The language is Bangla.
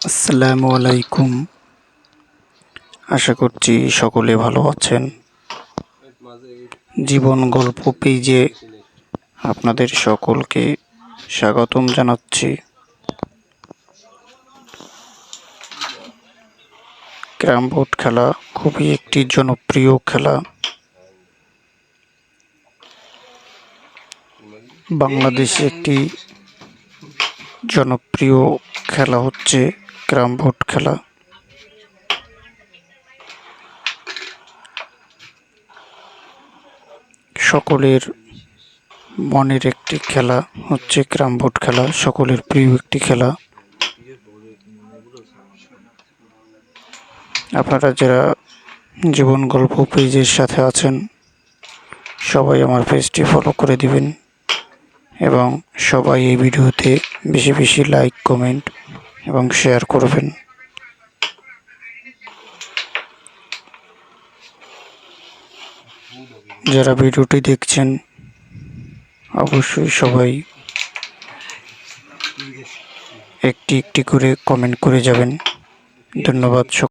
আসসালামু আলাইকুম। আশা করছি সকলে ভালো আছেন। জীবন গল্প পেজে আপনাদের সকলকে স্বাগতম জানাচ্ছি। ক্যারাম বোর্ড খেলা খুবই একটি জনপ্রিয় খেলা। বাংলাদেশে একটি জনপ্রিয় খেলা হচ্ছে ক্যারাম বোর্ড খেলা। সকলের মনের একটি খেলা হচ্ছে ক্যারাম বোর্ড খেলা, সকলের প্রিয় একটি খেলা। আপনারা যারা জীবন গল্প পেজের সাথে আছেন সবাই আমার পেজটি ফলো করে দিবেন এবং সবাই এই ভিডিওতে বেশি বেশি লাইক, কমেন্ট এবং শেয়ার করবেন। যারা ভিডিওটি দেখছেন অবশ্যই সবাই একটি একটি করে কমেন্ট করে যাবেন। ধন্যবাদ।